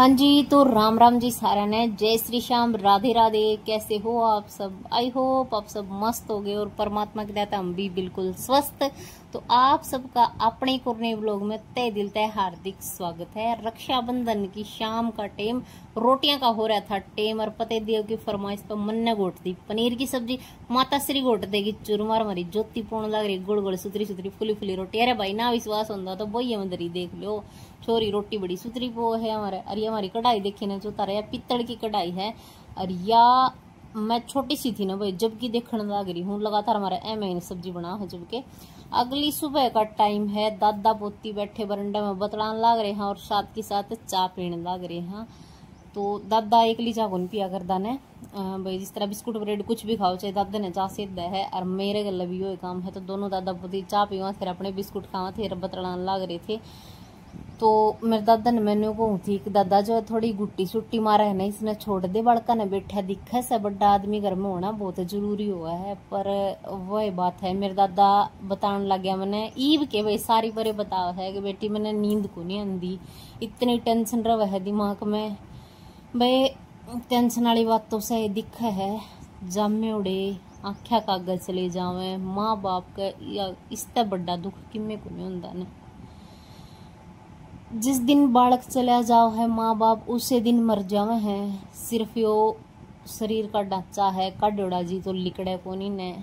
हाँ जी, तो राम राम जी सारा ने, जय श्री श्याम, राधे राधे। कैसे हो आप सब? आई होप आप सब मस्त हो गए और परमात्मा की दया हम भी बिल्कुल स्वस्थ। तो आप सबका अपने कोरने व्लॉग में तय दिल तय हार्दिक स्वागत है। रक्षाबंधन की शाम का टेम, रोटियां का हो रहा था टेम और पते देव की फरमाइश पर मन ने गोट दी पनीर की सब्जी। माता श्री गोट देगी चूरमार मरी ज्योति पूर्ण लग रही गुड़ गुड़ सुतरी सुतरी फुली फुली रोटी। अरे भाई ना विश्वास होता तो वही मंदरी देख लो, छोरी रोटी बड़ी सुतरी वो है हमारे। अरे हमारी कढ़ाई देखी ना जो तारा पित्तल की कढ़ाई है। और या मैं छोटी सी थी ना भाई जबकि देखने लग रही हूँ लगातार हमारा एम सब्जी बना है। जबकि अगली सुबह का टाइम है, दादा पोती बैठे बरंडे में बतलान लाग रहे हैं और साथ के साथ चाय पीने लग रहे हैं। तो दादा एक ली चाय कौन पिया करदा ने भाई, जिस तरह बिस्कुट ब्रेड कुछ भी खाओ चाहे दादा ने चाह सीधा है। और मेरे गल भी वही काम है, तो दोनों दादा पोती चाय पीवा फिर अपने बिस्कुट खावा थे बतलान लाग रहे थे। तो मेरे दादा ने मैंने कहूँ थी कि दादा जो है थोड़ी गुट्टी सुट्टी मारा है ना, इसने छोड़ दे, बड़का ने बैठा दिखा से बड़ा आदमी घर में होना बहुत जरूरी हुआ है। पर वही बात है, मेरे दादा बताने लग गया मैंने ईब के भाई सारी परे बताओ है कि बेटी मैंने नींद को नहीं आंदी, इतनी टेंशन रहा है दिमाग में भाई। टेंशन वाली बात तो सही दिखा है, जामे उड़े आख्या कागज चले जावे माँ बाप का, या इससे बड़ा दुख किमे को नहीं होता ने। जिस दिन बालक चला जाओ है माँ बाप उसे दिन मर जावे हैं। सिर्फ यो शरीर का ढांचा है काडोड़ा जी तो लिकड़े को नहीं ने,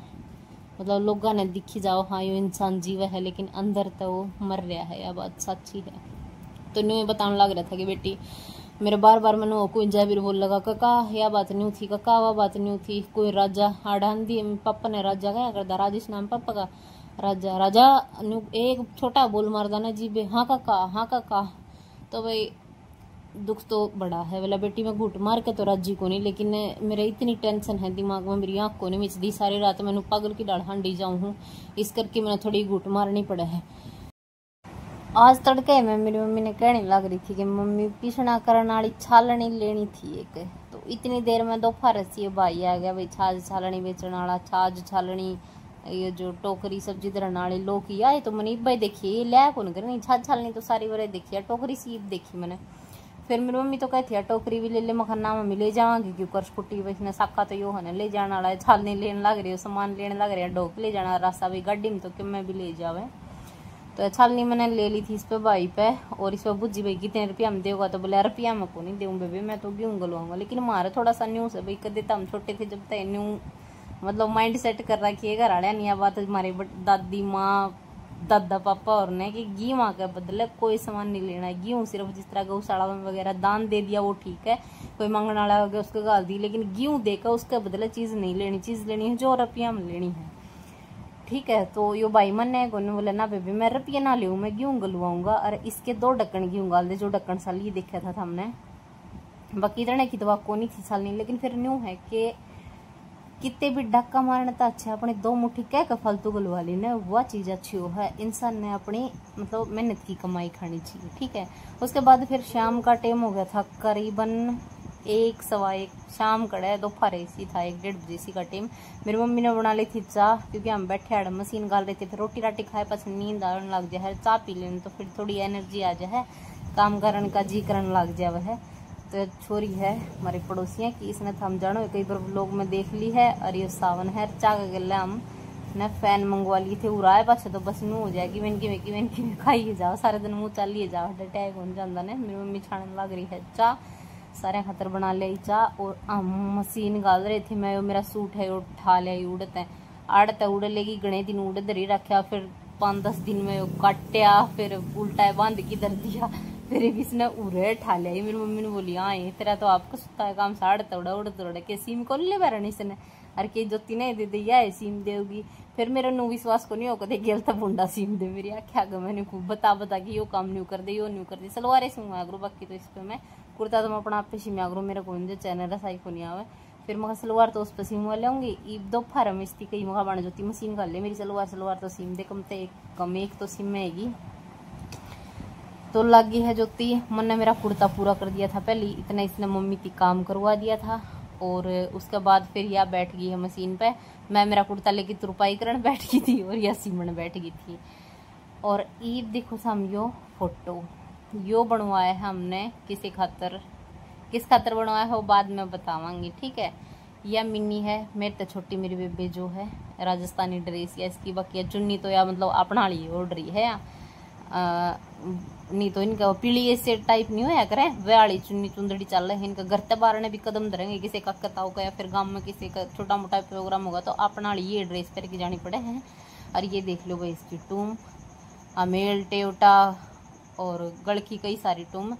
मतलब लोगा ने दिखी जाओ हाँ यो इंसान जीव है लेकिन अंदर तो वो मर रहा है। यह बात सच्ची है। तो न्यू बताने लग रहा था कि बेटी मेरे बार बार मैंने कोई जाबिर बोल लगा काका यह बात नहीं थी, काका वह बात नहीं थी। कोई राजा आढ़ान दी पापा ने राजा गया करदा, राजेश नाम पापा का राजा। राजा एक छोटा बोल मारदा ना जी बे हाँ काका। तो भाई दुख तो बड़ा है वाला बेटी में घूट मार के तो राजी को नहीं, लेकिन मेरे इतनी टेंशन है दिमाग में, मेरी आंख को नहीं मिचदी सारी रात मैंने पागल की डाल हांडी जाऊं हूँ, इस करके मैंने थोड़ी घूट मारनी पड़ा है। आज तड़के में मेरी मम्मी ने कहने लग रही थी कि मम्मी पिसना करने वाली छालनी लेनी थी एक। तो इतनी देर में दोपहर से भाई आ गया भाई छाछ छालनी बेचने वाला, छाछ छालनी ये जो टोकरी सब्जी धरने वाले लोग ही आए। तो मैंने भाई देखिए ले कौन करनी छाछ छालनी तो सारी बार देखी, टोकरी सी देखी मैंने। फिर मेरी मम्मी तो कहती है टोकरी भी ले ले, मखाना में ले जावांगी क्यों कर स्कूटी वैसे साका तो यो है ले जाने वाला है, छालनी लेने लग रही है, सामान लेने लग रही है, ढोक ले जाना रास्ता भी गाड़ी में तो क्यों मैं भी ले जावे। तो छालनी मैंने ले ली थी इस पे भाई पे, और इस पे बुझी भाई कितने रुपया में देगा, तो बोले रुपया में को नहीं दूँ बेबी मैं तो गेहूँ गलवाऊंगा। लेकिन हमारा थोड़ा सा न्यूज है भाई, कदे तो हम छोटे थे जब तक न्यू मतलब माइंड सेट कर रखी है घर वाले नहीं। बात हमारे दादी माँ दादा पापा और ने कि घी माँ के बदले कोई सामान नहीं लेना है, गेहूँ सिर्फ जिस तरह गौशाला वगैरह दान दे दिया वो ठीक है, कोई मांगने वाला हो गया उसको गाल दी, लेकिन गेहूँ देकर उसके बदले चीज नहीं लेनी, चीज लेनी है जो रुपया में लेनी है, ठीक है। तो यो भाई मन है को बोले ना बेबी मैं रुपया ना ले मैं गेहूँ गलवाऊंगा, और इसके 2 ढक्कन गेहूँ गाल दे, जो ढक्कन साल ये देखा था हमने, बाकी इतने की दवा को नहीं थी साल नहीं। लेकिन फिर न्यू है कि कितने भी डक्का मारने तो अच्छा अपने 2 मुट्ठी कह के फालतू गलवा लेना, वह चीज़ अच्छी हो है। इंसान ने अपनी मतलब मेहनत की कमाई खानी चाहिए, ठीक है। उसके बाद फिर शाम का टाइम हो गया था करीबन 1 सवा 1 शाम कड़े, दोपहर ऐसी था 1 डेढ़ बजे सी का टाइम। मेरी मम्मी ने बना ली थी चाह, क्योंकि हम बैठे आड़ मशीन गाल रहे थे, फिर रोटी राटी खाए पास नींद आने लग जाए, चाह पी लेने तो फिर थोड़ी एनर्जी आ जाए, काम करने का जी करने लग जाए है। तो छोरी है हमारी पड़ोसियाँ की, इसने तो हम जानो कई बार लोग में देख ली है। और ये सावन है चाह गले हम ने फैन मंगवा लिए थे उराए पाछे, तो बस नू हो जाएगी वेन की खाइए जाओ सारे दिन मुँह चालिए जाओ अटैक हो जाता ने। मेरी मम्मी छाने लग रही है चाह, सारे खातर बना ली चाह, और हम मशीन गाल रहे थे। मैं मेरा सूट है उठा लिया उड़ते आड़ते उड़ लेगी, गणे दिन उड़ धरी रखा, फिर 5-10 दिन में काटिया, फिर उल्टा बांध की धर दिया, फिर इसने उड़े ठा लिया। मेरी मम्मी ने बोली हाँ तेरा तो आपका सुता है काम साड़ तोड़ा उड़ तोड़ा के सीम को ले बैरन इसने, अरे के जो तीन दे दिया है सीम देगी। फिर मेरा नु विश्वास को नहीं होगा गेल तो बुंडा सीम दे, मेरी आख्या गो मैंने खूब बता कि यो काम न्यू कर दे यो न्यू कर दे, सलवार सिंगा करो, बाकी तो इस पे मैं कुर्ता तो मैं अपना आप पे सिमा करूँ, मेरा कौन जो चैनल है साई को नहीं आवे। फिर मैं सलवार तो उस पर सीम लाऊंगी ईब दोपहर में इसकी कई मगा बन जोती मशीन कर ले मेरी सलवार तो सीम दे कम एक तो सीम में आएगी। तो लगी है जोती मन ने मेरा कुर्ता पूरा कर दिया था पहले, इतना इसने मम्मी की काम करवा दिया था। और उसके बाद फिर यह बैठ गई है मशीन पे, मैं मेरा कुर्ता लेके तुरपाई करने बैठ गई थी और यह सीमन बैठ गई थी। और ईद देखो समझो फोटो यो बनवाया है हमने किसी खातर, किस खातर बनवाया है वो बाद में बतावांगी, ठीक है। यह मिनी है मेरे तो छोटी मेरी बेबे जो है राजस्थानी ड्रेस या इसकी बाकी चुन्नी तो या मतलब अपना ली ऑर्डर है या नहीं तो इनका पीली ऐसे टाइप नहीं होया करे वाली चुन्नी चुंदड़ी चल रही है इनका। घर ते बाहर ने भी कदम धरेंगे किसी का कताओ का या फिर गांव में किसी का छोटा मोटा प्रोग्राम होगा तो अपना ली ये ड्रेस पहन के जानी पड़े हैं। और ये देख लो भाई इसकी टूम अमेल टेवटा और गल की कई सारी टूम,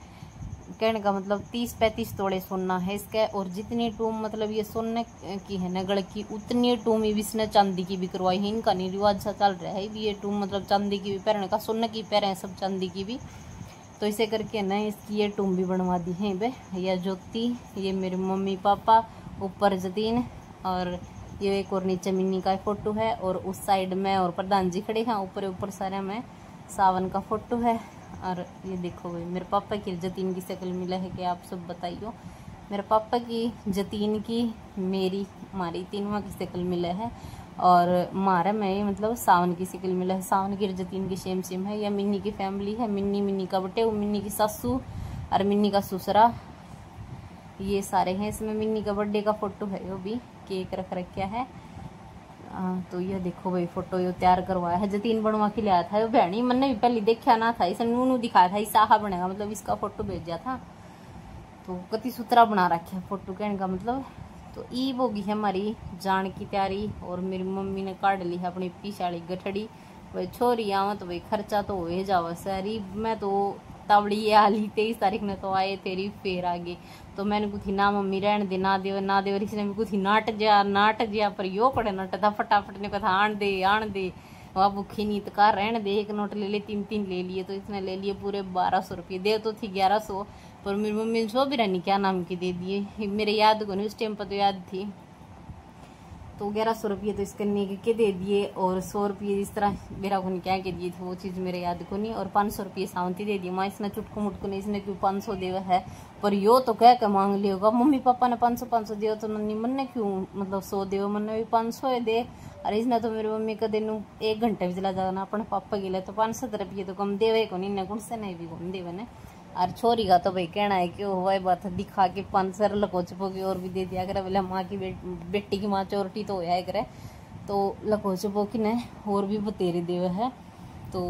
कहने का मतलब 30-35 तोड़े सोना है इसका। और जितनी टूम मतलब ये सोने की है ना गड़ की उतनी टूम ही इसने चांदी की भी करवाई है। इनका नहीं रिवाज सा चल रहा है भी ये टूम मतलब चांदी की भी पहनने का, सोने की पहने सब चांदी की भी, तो इसे करके ना इसकी ये टूम भी बनवा दी है बे। यह ज्योति, ये मेरे मम्मी पापा, ऊपर जतीन और ये एक और नीचे मिन्नी का फोटो है और उस साइड में और प्रधान जी खड़े हैं, ऊपर सारे में सावन का फोटो है। और ये देखो भाई मेरे पापा की जतीन की शक्ल मिला है कि आप सब बताइयो, मेरे पापा की जतीन की मेरी हमारी तीनों की शक्ल मिला है और मारा में मतलब सावन की शक्ल मिला है। सावन की जतीन की सेम है। यह मिन्नी की फैमिली है, मिन्नी का बटे, वो मिन्नी की सासू और मिन्नी का ससुरा ये सारे हैं। इसमें मिन्नी का बर्थडे का फोटो है, वो भी केक रख रखा है। तो ये देखो भाई फोटो यो तैयार करवाया है, जतीन बनवा के लिया था। बहनी मैंने भी पहले देखा ना था, इसे नूनू दिखाया था साहा बनेगा मतलब इसका फोटो भेजा था तो कति सूत्रा बना रखा है फोटो कहने का मतलब। तो ईब होगी है हमारी जान की तैयारी और मेरी मम्मी ने काट ली है अपनी पीछाड़ी गठड़ी। भाई छोरी आवा तो भाई खर्चा तो हो जावा सारी। मैं तो तावड़ी आली 23 तारीख ने तो आए तेरी फिर आगे तो मैंने कुछ ना मम्मी रहने दे ना दे और इसने भी कुछ नाट जा पर यो पड़े नटता फटाफट ने कहा आन दे वह भूखी नीत का रहने दे। एक नोट ले ले 3 ले लिए तो इसने ले लिए पूरे 1200 रुपये। दे तो थी 1100 पर मेरी मम्मी ने 100 भी रहनी क्या नाम की दे दिए, मेरे याद को नहीं उस टाइम पर तो याद थी। तो 1100 रुपये तो इसके ने के दे दिए और 100 रुपये इस तरह मेरा को क्या के दिए थे वो चीज़ मेरे याद को नहीं। और 500 रुपये सावंती दे दी। माँ इसने चुटको मुटको नहीं इसने क्यों 500 देवा है पर यो तो कह के मांग लिया होगा मम्मी पापा ने 500 दियो तो नन्नी मन ने क्यों मतलब 100 देव मन ने भी 500 दे। और इसने तो मेरी मम्मी का दिन 1 घंटे भी चला जाना अपने पापा के लिए तो 500 रुपये तो कम देवे को नहीं गुण से नहीं भी कम देवे ने। और छोरी का तो भाई कहना है कि वही बात दिखा के 500 लको छुपो के और भी दे दिया करे बोले माँ की बेटी की माँ चोरटी तो होया करे तो लको छुपो की ने और भी बतेरे देवे है। तो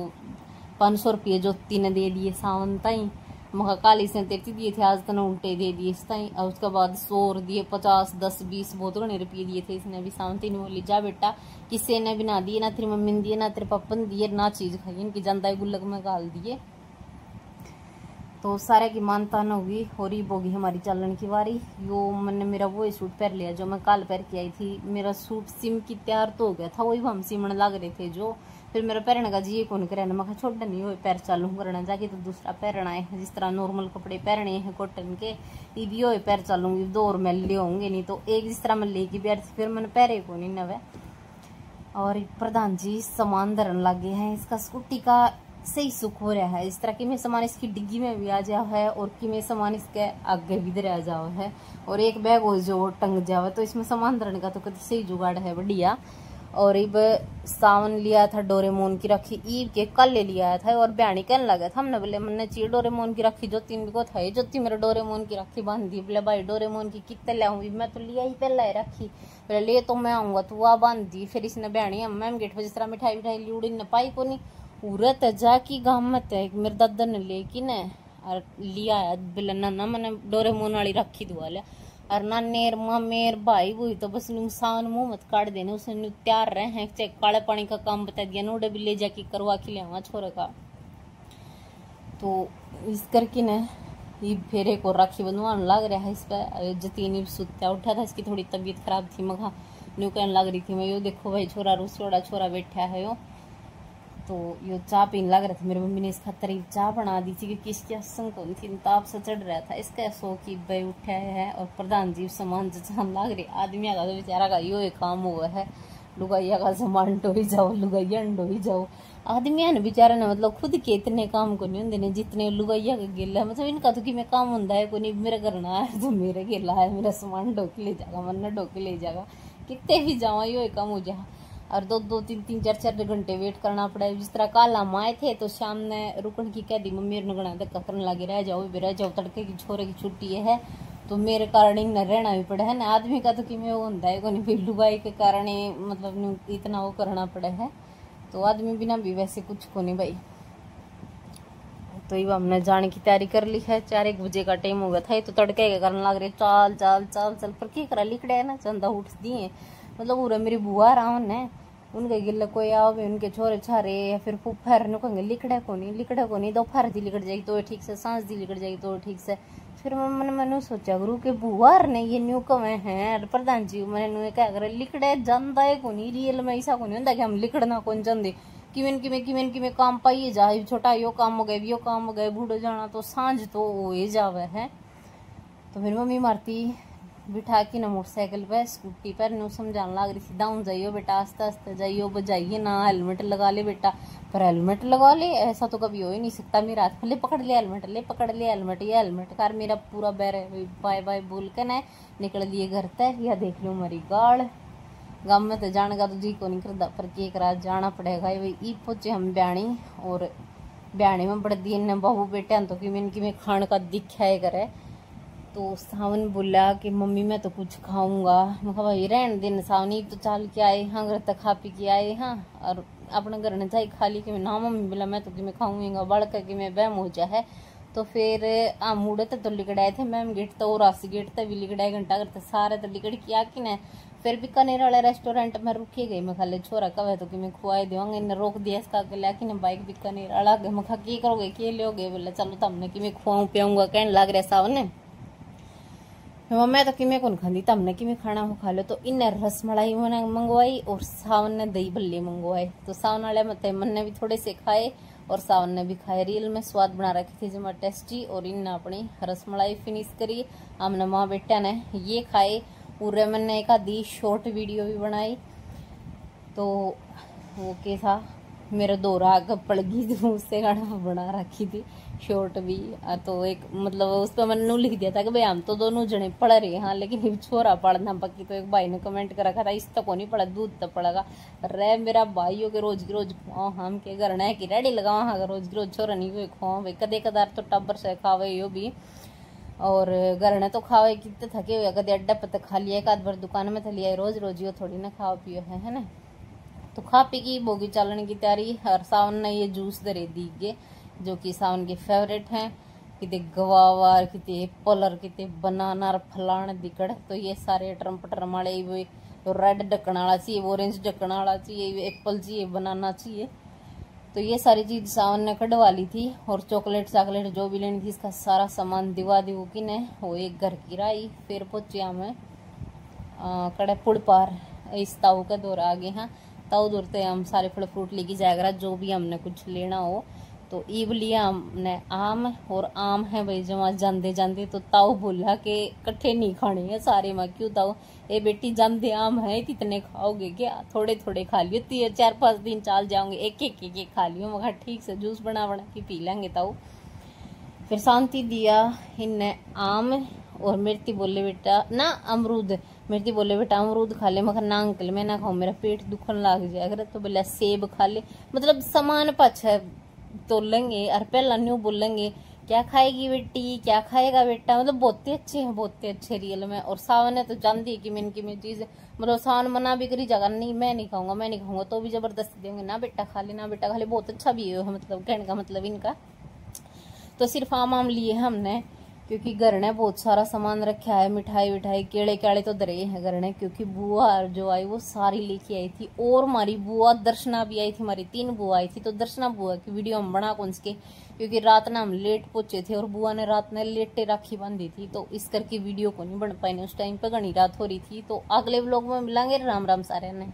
500 रुपये ज्योति ने दे दिए सावन ताई, मका काली से 33 दिए थे आज तक उल्टे दे दिए इस ताई। और उसके बाद 100 दिए 50 10 20 बहुत घने रुपये दिए थे इसने भी। सावंती ने बोली जा बेटा किसी ने भी ना दिए, ना तेरी मम्मी ने दिए ना तेरे पापा ने दिए ना चीज खाई इनकी जनता गुल्लक में गाल दिए। तो सारे की मानता न होगी और ही होगी हमारी चलन की बारी। यो मैंने मेरा वो सूट पहन लिया जो मैं कल पहन के आई थी। मेरा सूट सिम की तैयार तो हो गया था, वही हम सिमण लग रहे थे जो फिर मेरा पहनने का जी कौन करे मैं छोड़ नहीं हो पैर चालू करना जाके तो दूसरा पहनना है। जिस तरह नॉर्मल कपड़े पहने हैं कॉटन के ये भी हो पैर चालूंगी 2 और मैले होंगे नहीं तो एक जिस तरह मैं लेगी पैर फिर मैंने पहरे को नहीं नवे। और प्रधान जी सामान धरन लगे हैं, इसका स्कूटी का सही सुख हो रहा है। इस तरह की में सामान इसकी डिग्गी में भी आ जाओ है और कि में सामान इसके आगे भी दर आ जाओ है और एक बैग हो जो टंग जाओ तो इसमें सामान धरने का तो कभी सही जुगाड़ है बढ़िया। और इब सावन लिया था डोरेमोन की राखी ईब के कल ले लिया था और बयानी कहने लगा था हमने बोले मैंने चाहिए डोरेमोन की राखी ज्योति को था ज्योति मेरा डोरेमोन की राखी बांध दी। बोले भाई डोरेमोन की कितने लाऊंगी मैं तो लिया ही पहला है राखी। बोले ले तो मैं आऊंगा तू आ बांध दी। फिर इसने बयानी मैम गेट पर जिस तरह मिठाई विठाई लिउड़ी न पाई को नहीं उरत जा की गाम मत है मेरे दादा ने लेकिन और लिया है बोले ना मैंने डोरेमोन वाली राखी दुआ लिया। और ना नेर माँ मेर भाई वही तो बस नुकसान मुंह मत काट देने उसने तैयार रहे हैं चेक काले पानी का काम बता दिया नोडे भी ले जाके करवा के लिया छोरे का। तो इस करके न ये फेरे को राखी बंधवान लग रहा है। इस पर जतीन सुत्या उठा था इसकी थोड़ी तबीयत खराब थी मगा न्यू कहने लग रही थी मैं यो देखो भाई छोरा रूसोड़ा छोरा बैठा है यो। तो यो चाय पीने लग रहा था मेरी मम्मी ने इस खातर चाय बना दी थी क्योंकि इसकी असंग कौन थी ताप से चढ़ रहा था इसका सो की बे उठा है। और प्रधान जी सामान जचान लग रहे आदमी का तो बेचारा का यो काम हुआ है लुगाइया का सामान ढोई जाओ लुगाइया ढोई जाओ। आदमी ने बेचारा ने मतलब खुद के इतने काम को नहीं होंगे जितने लुगाइया का गिला मतलब इनका तो कि मैं काम होंदा है को नहीं मेरा करना है तो मेरे गिला है मेरा सामान ढोके ले जाएगा मन ढोके ले जाएगा कितने भी जावा यो काम हो जा। और दो तीन चार घंटे वेट करना पड़ा। जिस तरह कल हम आए थे तो शाम ने रुकन की कह दी, मम्मी ने गणा धक्का करने लगे, रह जाओ तड़के की छोरे की छुट्टी है तो मेरे कारण न रहना भी पड़ा है ना। आदमी का तो कि वो होता है कोई बिल्लू भाई के कारण मतलब इतना वो करना पड़ा है, तो आदमी बिना भी वैसे कुछ को नहीं भाई। तो ये हमने जाने की तैयारी कर ली है। 4-1 बजे का टाइम हो गया था, तो तड़के के करने लग रहे चाल चाल चाल चल पर क्या करा लिखड़ा है ना, चंदा उठ दिए मतलब पूरा मेरी बुआ रहा ने उनके गिल्ले कोई आवे उनके छोरे छारे या फिर फुफर ने कहेंगे लिखड़ा को नहीं दोपहर दी लिकड़ जाएगी तो ठीक से, सांझ दी लिकड़ जाएगी तो ठीक से। फिर मैंने सोचा गुरु के बुआर ने ये न्यू कवे हैं प्रधान जी, मैंने क्या करे लिकड़े जानता है को नहीं रियल में ऐसा को नहीं होता कि हम लिकड़ना कौन जानते किमें काम पाइए जाए, छोटा यो काम हो गए बूढ़ो जाना तो सांझ तो हो जावे है। तो फिर मम्मी मारती बिठा की ना मोटरसाइकिल पे स्कूटी पर नु समझाने लग रही थी, डाउन जाइयो बेटा आस्ते आस्ते जाइयो, बजाइए ना, हेलमेट लगा ले बेटा। पर हेलमेट लगा ले ऐसा तो कभी हो ही नहीं सकता, मेरा हाथ ले पकड़ लिया हेलमेट, ये हेलमेट कार मेरा पूरा बैर बाय बाय बोल के ना निकल लिए घर तक। या देख लो हमारी गाड़ गाँव में तो जाने का तो जी को नहीं करता, पर के करा जाना पड़ेगा भाई। ई पहुंचे हम ब्याणी, और ब्याणी में बड़ दिन बहू बेटे तो कि खान का दिखाए करे। तो सावन बोला कि मम्मी मैं तो कुछ खाऊंगा। मैं कहा भाई रहने दिन सावनी तो चल के आए हाँ, घर तक खा पी के आए हाँ, और अपने घर ने चाहे खा ली कि मैं ना मम्मी बोला मैं तो कि मैं खाऊंगा बड़ करके मैं बहम हो जा है। तो फिर मुड़े तो लिकड़ाए थे मैम गेट तो और रासी गेट तक भी लिकड़ाए घंटा करते सारे तो लिकड़ किया कि न। फिर बीकानेर वाले रेस्टोरेंट में रुकी गई, मैं खाले छोरा कवे तो कि मैं खुआई दूंगा, इन्हें रोक दिया इसका लिया कि न बाइक बीकानेर वाला गए। मैं खा की करोगे के लोगे, बोले चलो तमने कि मैं खुआऊं पियाऊंगा कहने लग रहा सावन ने। मैं तो किमें कौन खाती तमने कि मैं खाना हो खा लो। तो इन्हें रसमलाई मैंने मंगवाई और सावन ने दही भल्ले मंगवाए। तो सावन वाले मतलब मन ने भी थोड़े से खाए और सावन ने भी खाए, रियल में स्वाद बना रखी थी जमा टेस्टी। और इनने अपनी रसमलाई फिनिश करी, हमने माँ बेटा ने ये खाए। पूरे मैंने एक आधी शॉर्ट वीडियो भी बनाई। तो वो क्या था मेरे 2 राग पड़ गई थी, उससे गाना बना रखी थी शॉर्ट भी। तो एक मतलब उस पर मैंने लिख दिया था कि भाई हम तो दोनों जने पढ़ रहे हाँ, लेकिन छोरा पढ़ना पक्की। तो एक भाई ने कमेंट कर रखा था इस तो को नहीं पढ़ा दूध तो पड़ेगा रे मेरा भाई हो के रोज की रोज खुआ हम के घर है कि रेडी लगाओ हाँ, रोज की रोज छोरा नहीं हुए खुआ भाई कदे कदार तो टब्बर से खावे यो भी, और घर ने तो खावे कितने थके हुए कदे अड्डा पत्ता खा लिया एक आध बार दुकान में लिया, रोज रोज यो थोड़ी ना खाओ पियो है ना। तो खा पी की बोगी चलने की तैयारी। और सावन ने ये जूस दे दीगे जो कि सावन के फेवरेट हैं, किते गवावार किते एप्पल और किते बनाना और फलाने दिकड़। तो ये सारे टरमपटर माड़े तो रेड ढक्कन वाला चाहिए, ऑरेंज ढक्कन वाला चाहिए, एप्पल चाहिए, बनाना चाहिए। तो ये सारी चीज सावन ने कढ़वा ली थी। और चॉकलेट चाकलेट जो भी लेनी थी इसका सारा सामान दिवा दी की ने वो एक घर की राई। फिर पहुंचे हमें कड़े पुड़ पार इस ताऊ का दौर आगे हाँ, ताऊ दौड़ते हम सारे फल फ्रूट लेके जाएगा जो भी हमने कुछ लेना हो। तो ईब लिया हमने आम, और आम है भाई जमा जानते जानते। तो ताऊ बोला कि कट्ठे नहीं खाने हैं सारे। मैं क्यों ताऊ, ए बेटी जानते आम है कितने खाओगे क्या, थोड़े थोड़े खा लियो 4-5 दिन चल जाओगे, एक खा लियो। मैं ठीक से जूस बना के पी लेंगे ताऊ। फिर शांति दिया इनने आम, और मिर्ती बोले बेटा ना अमरूद, मिर्ती बोले बेटा अमरूद खा ले। मगर ना अंकल मैं ना खाऊं मेरा पेट दुखन लग जाएगा। तो बोला सेब खा ले, मतलब सामान पाछा तोलेंगे और पहला न्यू बोलेंगे क्या खाएगी बेटी क्या खाएगा बेटा, मतलब बहुत ही अच्छे रियल में। और सावन ने तो जानती है कि मैं चीज मतलब सावन मना भी करी जाएगा नहीं मैं नहीं खाऊंगा तो भी जबरदस्ती देंगे ना बेटा खा ले बहुत अच्छा भी है, मतलब कहने का मतलब इनका। तो सिर्फ आम लिए हमने क्योंकि घर ने बहुत सारा सामान रखा है, मिठाई विठाई केड़े केड़े तो दरे है घर ने, क्योंकि बुआ जो आई वो सारी लेके आई थी। और हमारी बुआ दर्शना भी आई थी, हमारी 3 बुआ आई थी। तो दर्शना बुआ की वीडियो हम बना कौन सके क्योंकि रात ना हम लेट पहुंचे थे और बुआ ने रात ने लेटे राखी बांधी थी, तो इस करके वीडियो को नहीं बन पाई उस टाइम पे घनी रात हो रही थी। तो अगले व्लॉग में मिलेंगे। राम राम सारे ने।